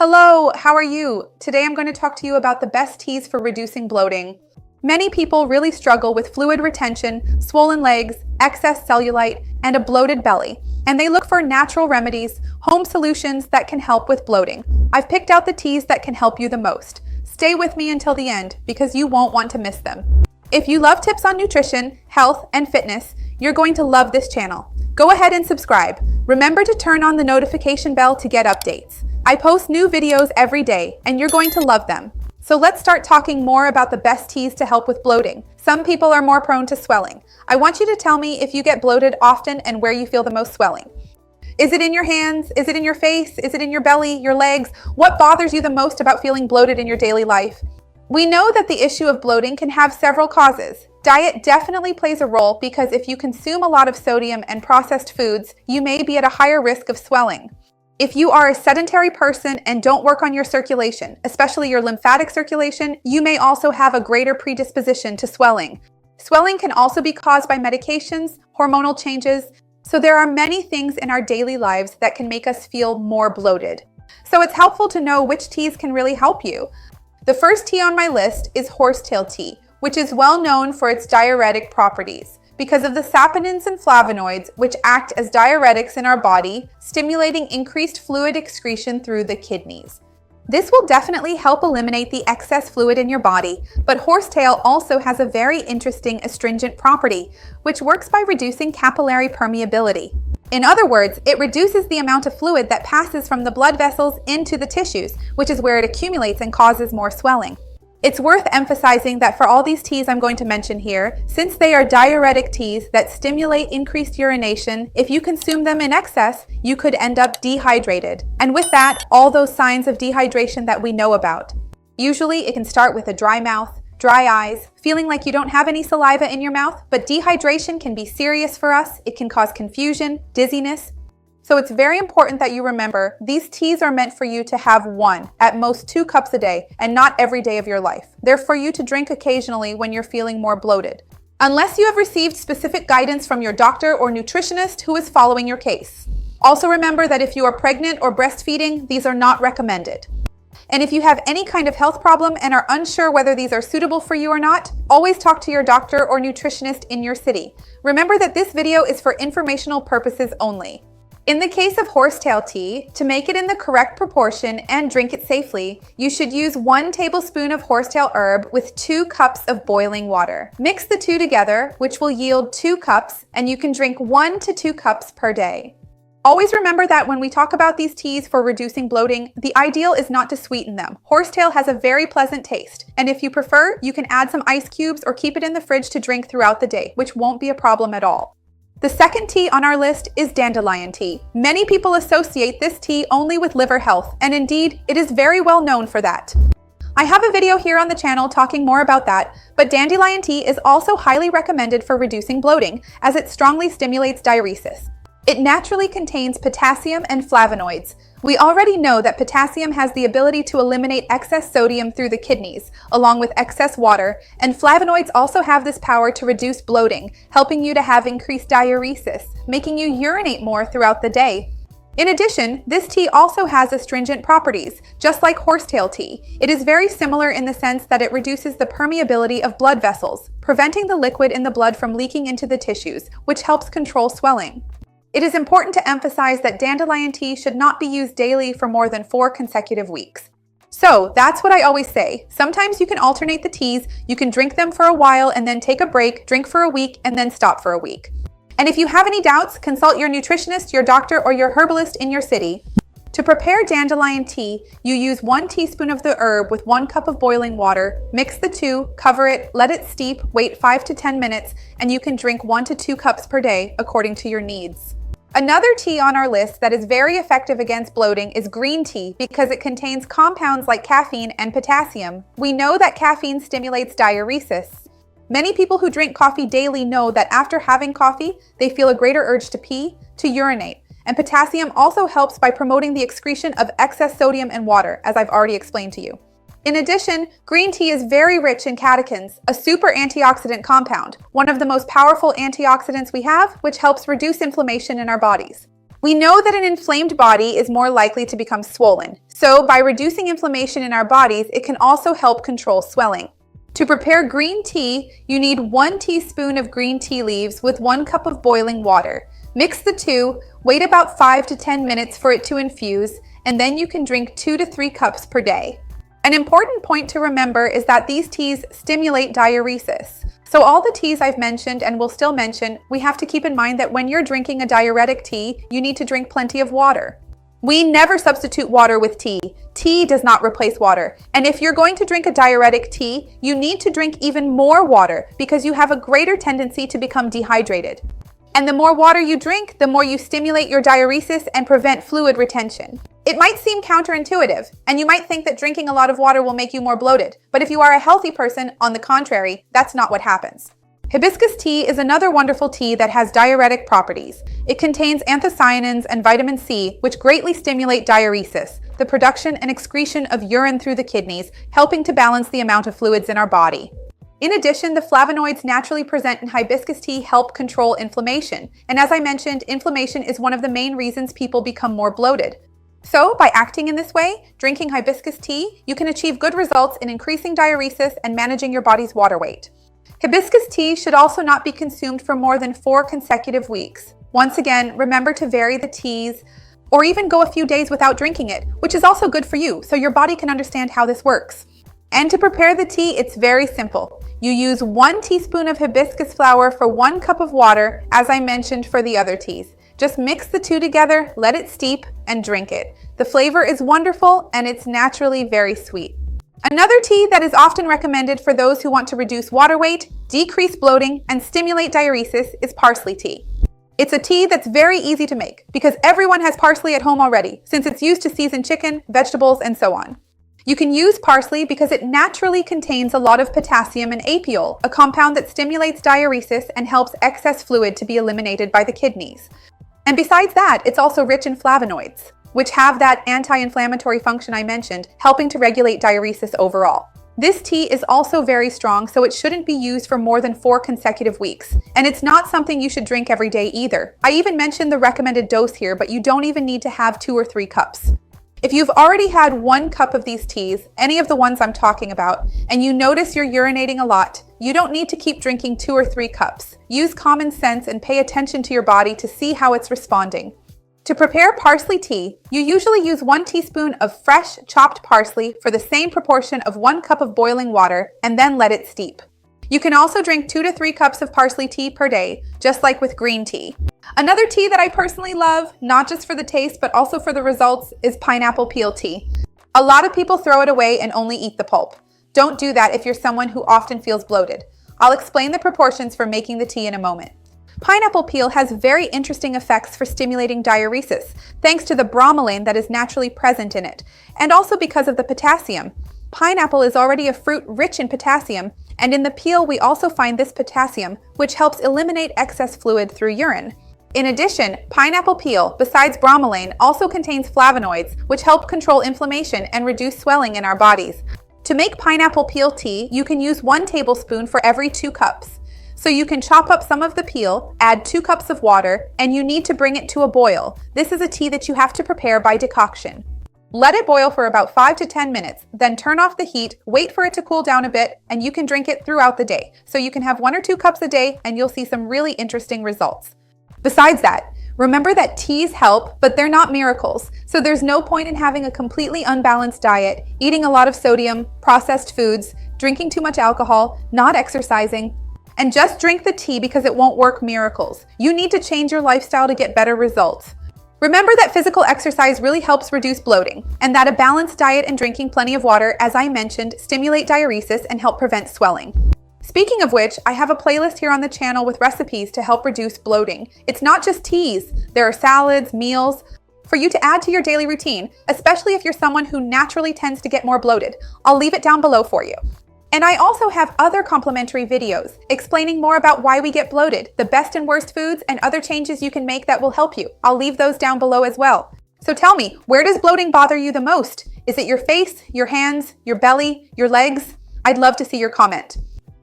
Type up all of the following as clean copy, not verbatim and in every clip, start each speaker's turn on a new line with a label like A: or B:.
A: Hello, how are you? Today I'm going to talk to you about the best teas for reducing bloating. Many people really struggle with fluid retention, swollen legs, excess cellulite, and a bloated belly, and they look for natural remedies, home solutions that can help with bloating. I've picked out the teas that can help you the most. Stay with me until the end because you won't want to miss them. If you love tips on nutrition, health, and fitness, you're going to love this channel. Go ahead and subscribe. Remember to turn on the notification bell to get updates. I post new videos every day, and you're going to love them. So let's start talking more about the best teas to help with bloating. Some people are more prone to swelling. I want you to tell me if you get bloated often and where you feel the most swelling. Is it in your hands? Is it in your face? Is it in your belly, your legs? What bothers you the most about feeling bloated in your daily life? We know that the issue of bloating can have several causes. Diet definitely plays a role because if you consume a lot of sodium and processed foods, you may be at a higher risk of swelling. If you are a sedentary person and don't work on your circulation, especially your lymphatic circulation, you may also have a greater predisposition to swelling. Swelling can also be caused by medications, hormonal changes, so there are many things in our daily lives that can make us feel more bloated. So it's helpful to know which teas can really help you. The first tea on my list is Horsetail tea, which is well known for its diuretic properties because of the saponins and flavonoids which act as diuretics in our body, stimulating increased fluid excretion through the kidneys. This will definitely help eliminate the excess fluid in your body, but horsetail also has a very interesting astringent property, which works by reducing capillary permeability. In other words, it reduces the amount of fluid that passes from the blood vessels into the tissues, which is where it accumulates and causes more swelling. It's worth emphasizing that for all these teas I'm going to mention here, since they are diuretic teas that stimulate increased urination, if you consume them in excess, you could end up dehydrated. And with that, all those signs of dehydration that we know about. Usually it can start with a dry mouth, dry eyes, feeling like you don't have any saliva in your mouth, but dehydration can be serious for us. It can cause confusion, dizziness. So it's very important that you remember these teas are meant for you to have 1, at most 2 cups a day, and not every day of your life. They're for you to drink occasionally when you're feeling more bloated, unless you have received specific guidance from your doctor or nutritionist who is following your case. Also remember that if you are pregnant or breastfeeding, these are not recommended. And if you have any kind of health problem and are unsure whether these are suitable for you or not, always talk to your doctor or nutritionist in your city. Remember that this video is for informational purposes only. In the case of horsetail tea, to make it in the correct proportion and drink it safely, you should use 1 tablespoon of horsetail herb with 2 cups of boiling water. Mix the two together, which will yield 2 cups, and you can drink 1 to 2 cups per day. Always remember that when we talk about these teas for reducing bloating, the ideal is not to sweeten them. Horsetail has a very pleasant taste, and if you prefer, you can add some ice cubes or keep it in the fridge to drink throughout the day, which won't be a problem at all. The second tea on our list is Dandelion tea. Many people associate this tea only with liver health, and indeed, it is very well known for that. I have a video here on the channel talking more about that, but Dandelion tea is also highly recommended for reducing bloating, as it strongly stimulates diuresis. It naturally contains potassium and flavonoids. We already know that potassium has the ability to eliminate excess sodium through the kidneys, along with excess water, and flavonoids also have this power to reduce bloating, helping you to have increased diuresis, making you urinate more throughout the day. In addition, this tea also has astringent properties, just like horsetail tea. It is very similar in the sense that it reduces the permeability of blood vessels, preventing the liquid in the blood from leaking into the tissues, which helps control swelling. It is important to emphasize that dandelion tea should not be used daily for more than 4 consecutive weeks. So that's what I always say. Sometimes you can alternate the teas, you can drink them for a while and then take a break, drink for a week, and then stop for a week. And if you have any doubts, consult your nutritionist, your doctor, or your herbalist in your city. To prepare dandelion tea, you use 1 teaspoon of the herb with 1 cup of boiling water, mix the two, cover it, let it steep, wait 5 to 10 minutes, and you can drink 1 to 2 cups per day according to your needs. Another tea on our list that is very effective against bloating is green tea because it contains compounds like caffeine and potassium. We know that caffeine stimulates diuresis. Many people who drink coffee daily know that after having coffee, they feel a greater urge to pee, to urinate. And potassium also helps by promoting the excretion of excess sodium and water, as I've already explained to you. In addition, green tea is very rich in catechins, a super antioxidant compound, one of the most powerful antioxidants we have, which helps reduce inflammation in our bodies. We know that an inflamed body is more likely to become swollen. So by reducing inflammation in our bodies, it can also help control swelling. To prepare green tea, you need 1 teaspoon of green tea leaves with 1 cup of boiling water. Mix the two, wait about 5 to 10 minutes for it to infuse, and then you can drink 2 to 3 cups per day. An important point to remember is that these teas stimulate diuresis. So all the teas I've mentioned and will still mention, we have to keep in mind that when you're drinking a diuretic tea, you need to drink plenty of water. We never substitute water with tea. Tea does not replace water. And if you're going to drink a diuretic tea, you need to drink even more water because you have a greater tendency to become dehydrated. And the more water you drink, the more you stimulate your diuresis and prevent fluid retention. It might seem counterintuitive, and you might think that drinking a lot of water will make you more bloated. But if you are a healthy person, on the contrary, that's not what happens. Hibiscus tea is another wonderful tea that has diuretic properties. It contains anthocyanins and vitamin C, which greatly stimulate diuresis, the production and excretion of urine through the kidneys, helping to balance the amount of fluids in our body. In addition, the flavonoids naturally present in hibiscus tea help control inflammation. And as I mentioned, inflammation is one of the main reasons people become more bloated. So, by acting in this way, drinking hibiscus tea, you can achieve good results in increasing diuresis and managing your body's water weight. Hibiscus tea should also not be consumed for more than 4 consecutive weeks. Once again, remember to vary the teas or even go a few days without drinking it, which is also good for you, so your body can understand how this works. And to prepare the tea, it's very simple. You use 1 teaspoon of hibiscus flower for 1 cup of water, as I mentioned for the other teas. Just mix the two together, let it steep, and drink it. The flavor is wonderful and it's naturally very sweet. Another tea that is often recommended for those who want to reduce water weight, decrease bloating, and stimulate diuresis is parsley tea. It's a tea that's very easy to make because everyone has parsley at home already, since it's used to season chicken, vegetables, and so on. You can use parsley because it naturally contains a lot of potassium and apiol, a compound that stimulates diuresis and helps excess fluid to be eliminated by the kidneys. And besides that, it's also rich in flavonoids, which have that anti-inflammatory function I mentioned, helping to regulate diuresis overall. This tea is also very strong, so it shouldn't be used for more than 4 consecutive weeks. And it's not something you should drink every day either. I even mentioned the recommended dose here, but you don't even need to have 2 or 3 cups. If you've already had 1 cup of these teas, any of the ones I'm talking about, and you notice you're urinating a lot, you don't need to keep drinking 2 or 3 cups. Use common sense and pay attention to your body to see how it's responding. To prepare parsley tea, you usually use 1 teaspoon of fresh chopped parsley for the same proportion of 1 cup of boiling water and then let it steep. You can also drink 2 to 3 cups of parsley tea per day, just like with green tea. Another tea that I personally love, not just for the taste but also for the results, is pineapple peel tea. A lot of people throw it away and only eat the pulp. Don't do that if you're someone who often feels bloated. I'll explain the proportions for making the tea in a moment. Pineapple peel has very interesting effects for stimulating diuresis, thanks to the bromelain that is naturally present in it, and also because of the potassium. Pineapple is already a fruit rich in potassium, and in the peel we also find this potassium, which helps eliminate excess fluid through urine. In addition, pineapple peel, besides bromelain, also contains flavonoids, which help control inflammation and reduce swelling in our bodies. To make pineapple peel tea, you can use 1 tablespoon for every 2 cups. So you can chop up some of the peel, add 2 cups of water, and you need to bring it to a boil. This is a tea that you have to prepare by decoction. Let it boil for about 5 to 10 minutes, then turn off the heat, wait for it to cool down a bit, and you can drink it throughout the day. So you can have 1 or 2 cups a day and you'll see some really interesting results. Besides that, remember that teas help, but they're not miracles. So there's no point in having a completely unbalanced diet, eating a lot of sodium, processed foods, drinking too much alcohol, not exercising, and just drink the tea because it won't work miracles. You need to change your lifestyle to get better results. Remember that physical exercise really helps reduce bloating, and that a balanced diet and drinking plenty of water, as I mentioned, stimulate diuresis and help prevent swelling. Speaking of which, I have a playlist here on the channel with recipes to help reduce bloating. It's not just teas. There are salads, meals, for you to add to your daily routine, especially if you're someone who naturally tends to get more bloated. I'll leave it down below for you. And I also have other complimentary videos explaining more about why we get bloated, the best and worst foods, and other changes you can make that will help you. I'll leave those down below as well. So tell me, where does bloating bother you the most? Is it your face, your hands, your belly, your legs? I'd love to see your comment.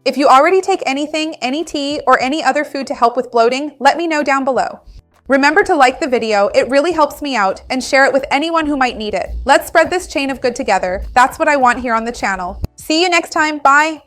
A: If you already take anything, any tea, or any other food to help with bloating, let me know down below. Remember to like the video, it really helps me out, and share it with anyone who might need it. Let's spread this chain of good together. That's what I want here on the channel. See you next time, bye!